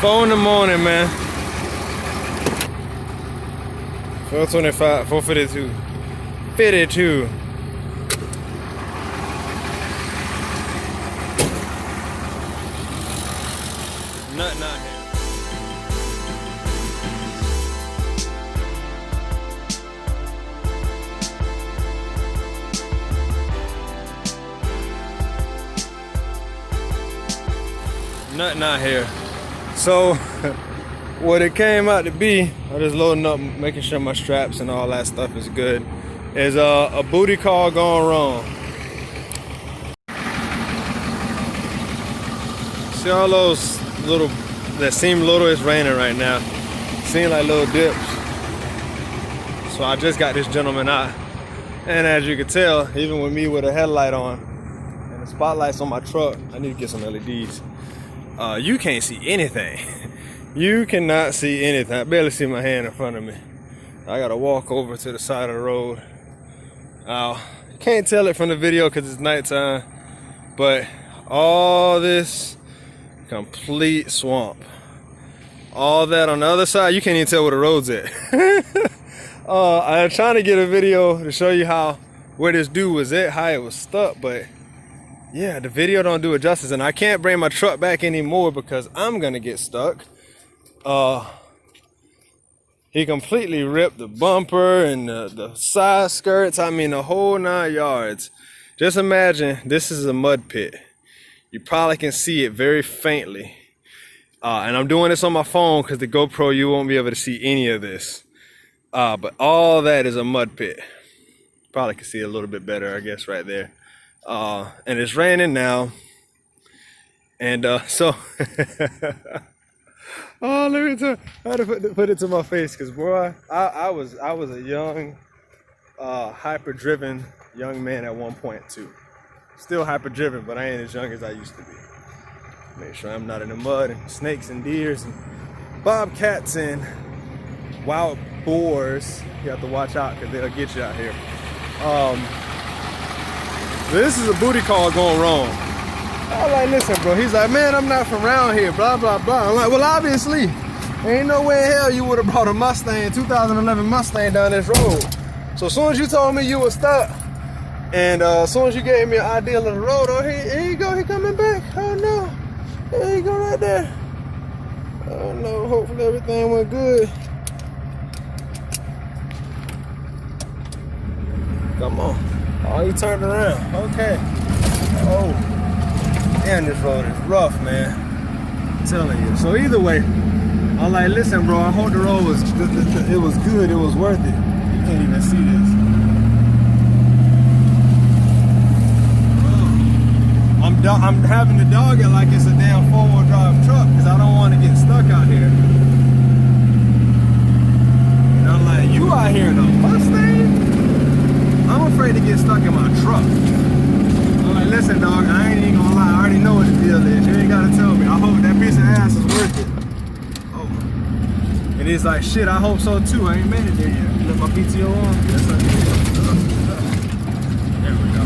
4 in the morning, man. 4:25, 4:52. 52. Nothing out here. Nothing out here. So what it came out to be, I just loading up, making sure my straps and all that stuff is good, is a booty call gone wrong. See all those little, that seem little, it's raining right now. Seem like little dips. So I just got this gentleman out. And as you can tell, even with me with a headlight on and the spotlights on my truck, I need to get some LEDs. You can't see anything. You cannot see anything. I barely see my hand in front of me. I gotta walk over to the side of the road. You can't tell it from the video because it's nighttime, but all this complete swamp. All that on the other side, you can't even tell where the road's at. I'm trying to get a video to show you where this dude was at, how it was stuck, but yeah, the video don't do it justice, and I can't bring my truck back anymore because I'm gonna get stuck. He completely ripped the bumper and the side skirts. I mean, the whole 9 yards. Just imagine, this is a mud pit. You probably can see it very faintly. And I'm doing this on my phone because the GoPro, you won't be able to see any of this. But all that is a mud pit. Probably can see it a little bit better, I guess, right there. And it's raining now. And so, oh, let me tell you, I had to put it to my face because, boy, I was a young, hyper-driven young man at one point too. Still hyper-driven, but I ain't as young as I used to be. Make sure I'm not in the mud and snakes and deers and bobcats and wild boars. You have to watch out because they'll get you out here. This is a booty call going wrong. I'm like, listen, bro. He's like, man, I'm not from around here, blah, blah, blah. I'm like, well, obviously, ain't no way in hell you would have brought a Mustang, 2011 Mustang down this road. So as soon as you told me you were stuck, and as soon as you gave me an idea of the road, oh, here you go, he coming back. Oh, no. There you go right there. Oh, no, hopefully everything went good. Come on. Oh, he turned around. Okay. Oh. Damn, this road is rough, man. I'm telling you. So either way, I'm like, listen, bro, I hope the road was good. It was good. It was worth it. You can't even see this. I'm having to dog it like it's a damn four-wheel drive truck because I don't want to get stuck out here. And I'm like, you out here in a Mustang? I'm afraid to get stuck in my truck. I'm like, listen, dog, I ain't even gonna lie. I already know what the deal is. You ain't gotta tell me. I hope that piece of ass is worth it. Oh. And he's like, shit, I hope so too. I ain't made it there yet. You let my PTO on? Yes, I did. There we go.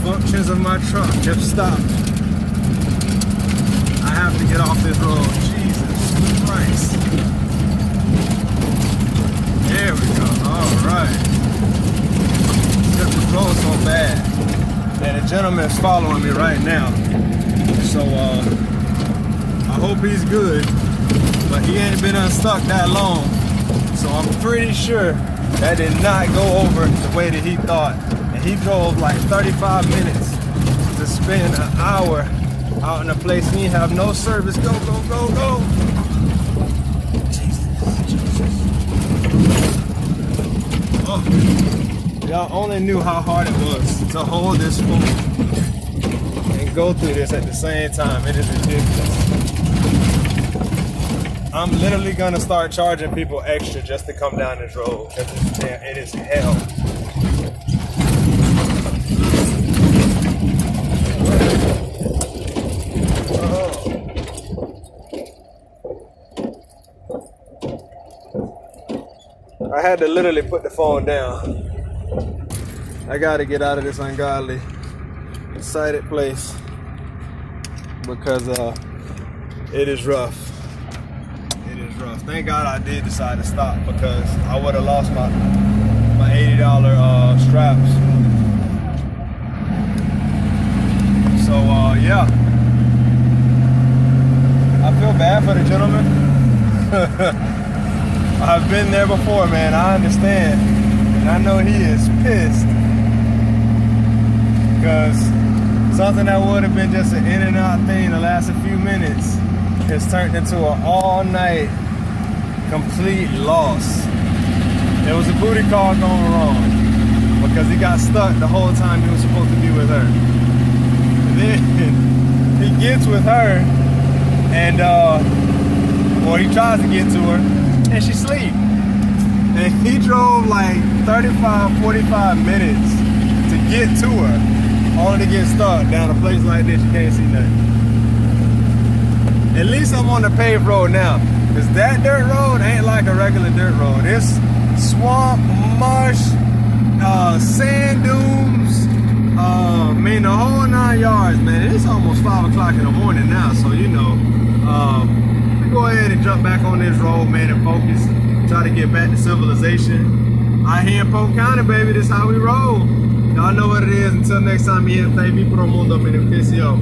Functions of my truck have stopped. I have to get off this road. Jesus Christ. There we go. Alright. The road's so bad that a gentleman's following me right now. So I hope he's good. But he ain't been unstuck that long. So I'm pretty sure that did not go over the way that he thought. He drove like 35 minutes to spend an hour out in a place he didn't have no service. Go, go, go, go. Jesus. Oh. Y'all only knew how hard it was to hold this phone and go through this at the same time. It is ridiculous. I'm literally gonna start charging people extra just to come down this road because it is hell. had to literally put the phone down. I gotta get out of this ungodly, excited place because it is rough. It is rough. Thank God I did decide to stop because I would have lost my $80 straps. So yeah, I feel bad for the gentleman. I've been there before, man. I understand, and I know he is pissed because something that would have been just an in and out thing to last a few minutes has turned into an all-night complete loss. There was a booty call going wrong because he got stuck the whole time he was supposed to be with her. And then he gets with her and well, he tries to get to her and she sleeps. And he drove like 35, 45 minutes to get to her, only to get stuck down a place like this. You can't see nothing. At least I'm on the paved road now, because that dirt road ain't like a regular dirt road. It's swamp, marsh, sand dunes, man, the whole 9 yards, man. It's almost 5 o'clock in the morning now, so you know, we go ahead and jump back on this road, man, and focus, try to get back to civilization. Out here in Polk County, baby, this how we roll. Y'all know what it is. Until next time, mi gente, vi promundo, beneficio.